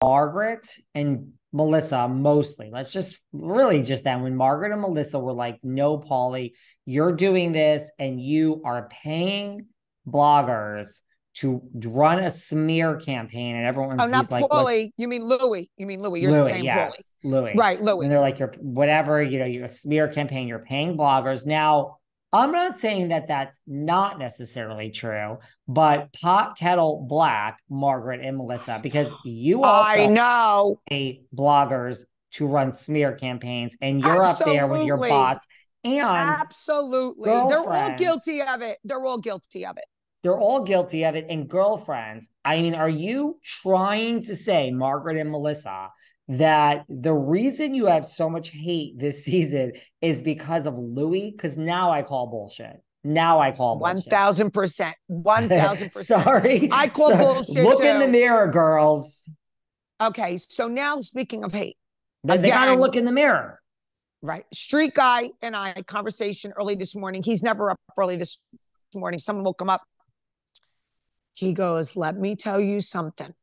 Margaret and Melissa, mostly, let's just really just then when Margaret and Melissa were like, no, Paulie, you're doing this and you are paying bloggers to run a smear campaign, and everyone's Oh, not these like, let's Paulie. You mean Louie. You mean Louie. You're Louis, saying Paulie. yes, Louis. Right, When Louie. they're like, you're whatever, you're a smear campaign, you're paying bloggers. Now, I'm not saying that that's not necessarily true, but pot kettle black, Margaret and Melissa, because you I also know. pay bloggers to run smear campaigns, and you're up there with your Absolutely. bots and Absolutely. They're all girlfriends. guilty of it. They're all guilty of it. They're all guilty of it. And girlfriends, I mean, are you trying to say, Margaret and Melissa, that the reason you have so much hate this season is because of Louis? Because now I call bullshit. Now I call bullshit. 1000%. 1000%. Sorry. I call bullshit Look in the too. mirror, girls. Okay. So now speaking of hate, They got to look in the mirror. right. Street guy and I conversation early this morning. He's never up early this morning. Someone will come up. He goes, let me tell you something.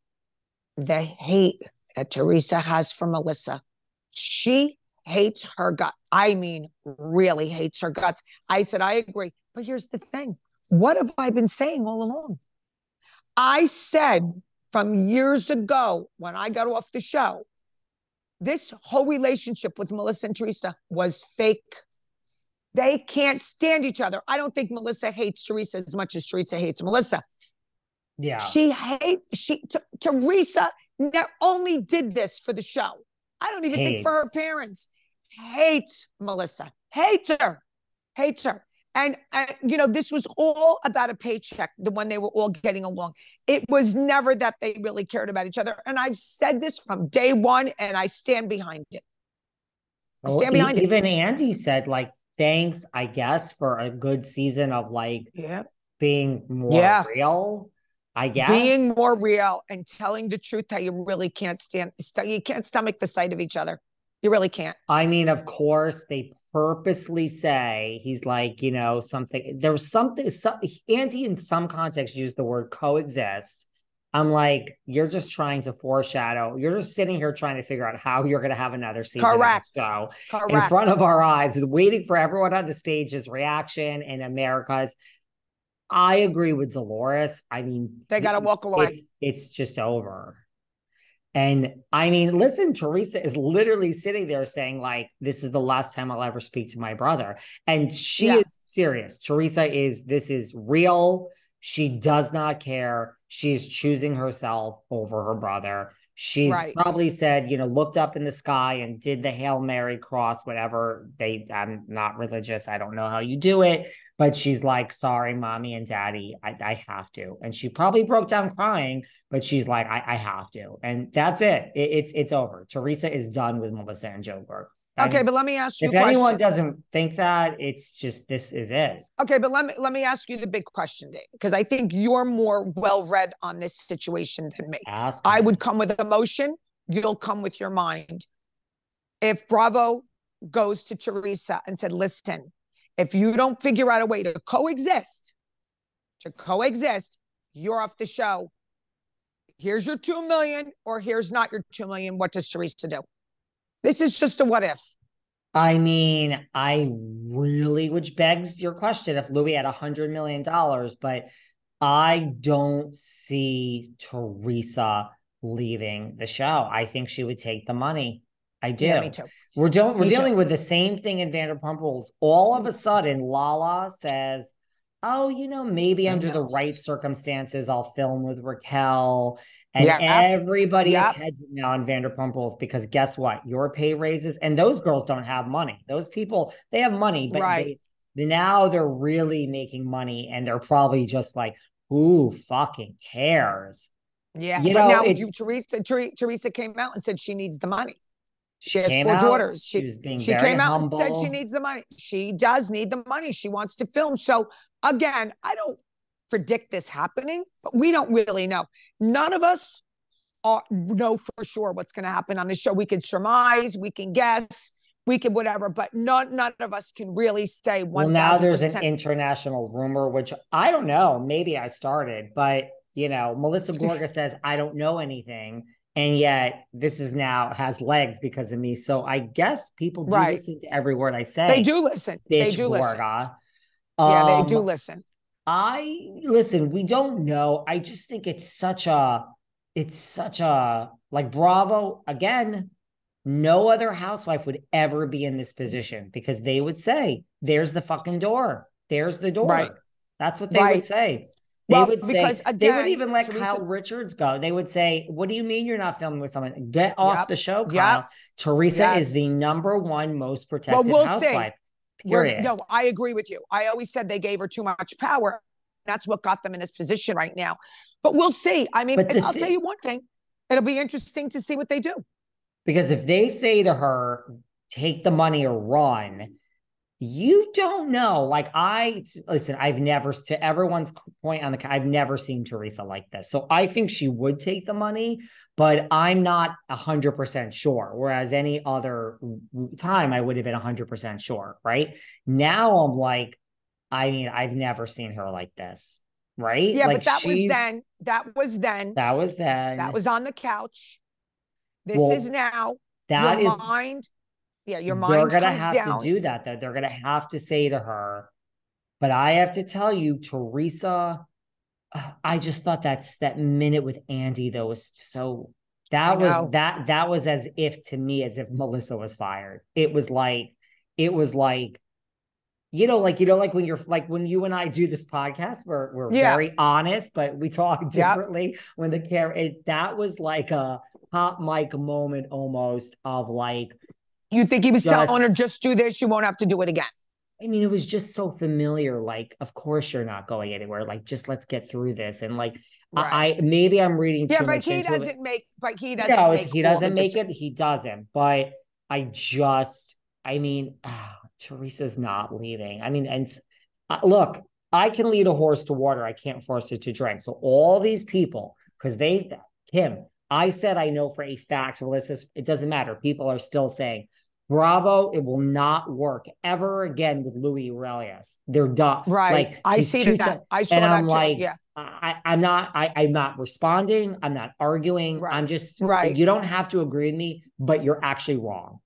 The hate that Teresa has for Melissa, she hates her gut. I mean, really hates her guts. I said, I agree. But here's the thing. What have I been saying all along? I said from years ago when I got off the show, this whole relationship with Melissa and Teresa was fake. They can't stand each other. I don't think Melissa hates Teresa as much as Teresa hates Melissa. Yeah. Teresa not only did this for the show. I don't even think for her parents. Hates Melissa. Hates her. And this was all about a paycheck, the one they were all getting along. It was never that they really cared about each other. And I've said this from day one, and I stand behind it. Even Andy said, like, thanks, I guess, for a good season of like being more real. I guess being more real and telling the truth how you really can't you can't stomach the sight of each other. You really can't. I mean, of course, they purposely say he's like, something. There was something. Andy, in some context, used the word coexist. I'm like, you're just trying to foreshadow. You're just sitting here trying to figure out how you're going to have another season of the show in front of our eyes, waiting for everyone on the stage's reaction and America's. I agree with Dolores. I mean, they got to walk away. It's just over. And I mean, listen, Teresa is literally sitting there saying, like, this is the last time I'll ever speak to my brother. And she is serious. This is real. She does not care. She's choosing herself over her brother. She's probably said, looked up in the sky and did the Hail Mary cross, whatever I'm not religious. I don't know how you do it, but she's like, sorry, mommy and daddy, I have to. And she probably broke down crying, but she's like, I have to. And that's it. It's over. Teresa is done with Melissa and Joe Gorga. Okay, but let me ask you a question. If anyone doesn't think that, it's just, this is it. Okay, but let me ask you the big question, Dave, because I think you're more well-read on this situation than me. I would come with emotion. You'll come with your mind. If Bravo goes to Teresa and said, listen, if you don't figure out a way to coexist, you're off the show. Here's your 2 million, or here's not your 2 million. What does Teresa do? This is just a what if. I mean, which begs your question, if Louis had $100 million, but I don't see Teresa leaving the show. I think she would take the money. I do. Yeah, me too. We're dealing with the same thing in Vanderpump Rules. All of a sudden, Lala says, oh, maybe under the right circumstances, I'll film with Raquel. And everybody is hedging now on Vanderpump Rules because guess what? Your pay raises, and those girls don't have money. Those people, they have money, but now they're really making money, and they're probably just like, who fucking cares? Yeah, but now Teresa came out and said she needs the money. She has 4 daughters. She came out and said she needs the money. She does need the money. She wants to film. So again, I don't predict this happening, but we don't really know. None of us know for sure what's going to happen on the show. We can surmise, we can guess, we can whatever, but none of us can really say 1,000%. Well, now there's an international rumor, which I don't know. Maybe I started, but Melissa Gorga says, I don't know anything. And yet this is now has legs because of me. So I guess people do Right. listen to every word I say. They do listen. They Bitch do listen. Gorga. Yeah, they do listen. I listen, we don't know. I just think it's such a like Bravo again. No other housewife would ever be in this position because they would say, there's the fucking door. There's the Right. door. That's what they would Right. say. They Well, would because say, they would again, even let Teresa, Kyle Richards go. They would say, what do you mean you're not filming with someone? Get off yep, the show, yep, Kyle. Teresa is the yes. number one most Well, protected we'll see. housewife, period. No, I agree with you. I always said they gave her too much power. That's what got them in this position right now. But we'll see. I mean, But I'll tell you one thing. It'll be interesting to see what they do. because if they say to her, take the money or run, you don't know. Like listen, I've never, to everyone's point on the, I've never seen Teresa like this. So I think she would take the money, but I'm not 100% sure. Whereas any other time I would have been 100% sure. Right now, I'm like, I mean, I've never seen her like this. Right? Yeah, Like but that was she's, then. That was then. that was That then. was on the couch. This is Well, now. Your that is, mind, yeah, your they're mind going to comes have to down. do that, though. They're going to have to say to her, but I have to tell you, Teresa, I just thought that minute with Andy, though, was so, that was as if, to me, as if Melissa was fired. It was like, like when you're like when you and I do this podcast, we're Yeah. very honest, but we talk Yep. differently when the camera. That was like a hot mic moment almost of like. You think he was telling her, Just, just do this, you won't have to do it again. I mean, it was just so familiar. Like, of course you're not going anywhere. Like, just let's get through this. And like, Right. I maybe I'm reading Yeah, too but much he into it. doesn't make, but he doesn't No, make he all the doesn't make it. He doesn't. But I mean, Teresa's not leaving. I mean, and look, I can lead a horse to water. I can't force it to drink. So all these people, because Kim, I said I know for a fact. Well, it doesn't matter. People are still saying, Bravo, it will not work ever again with Louis Aurelius. They're done. Right. Like I he's see too that. I and saw I'm that too. like, Yeah. I'm not responding. I'm not arguing. Right. I'm just, right. you don't have to agree with me, but you're actually wrong.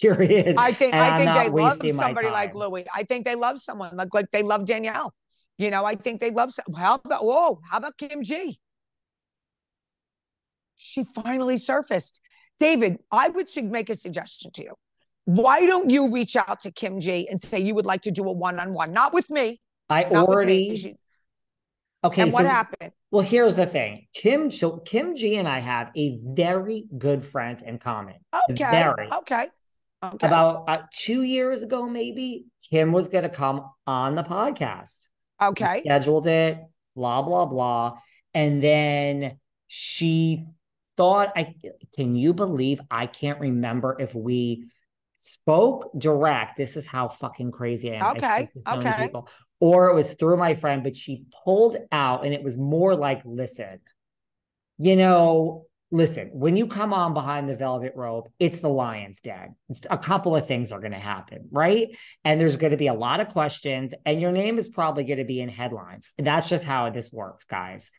Period. I think And I I'm think they not love wasting my somebody like time. Louis. I think they love someone like they love Danielle. You know, I think they love. How about Kim G? She finally surfaced. David, I should make a suggestion to you. Why don't you reach out to Kim G and say you would like to do a one-on-one? Not with me. I Not with me. already, okay. And what So, happened? well, here's the thing. Kim G and I have a very good friend in common. Okay. Very. Okay. Okay. About 2 years ago, maybe, Kim was going to come on the podcast. We Okay. scheduled it, blah, blah, blah. And then she thought, can you believe I can't remember if we spoke direct? This is how fucking crazy I am. I Okay. speak to so many Okay. people. Or it was through my friend, but she pulled out and it was more like, listen, listen, when you come on behind the velvet rope, it's the lion's den. A couple of things are going to happen, right? And there's going to be a lot of questions, and your name is probably going to be in headlines. That's just how this works, guys.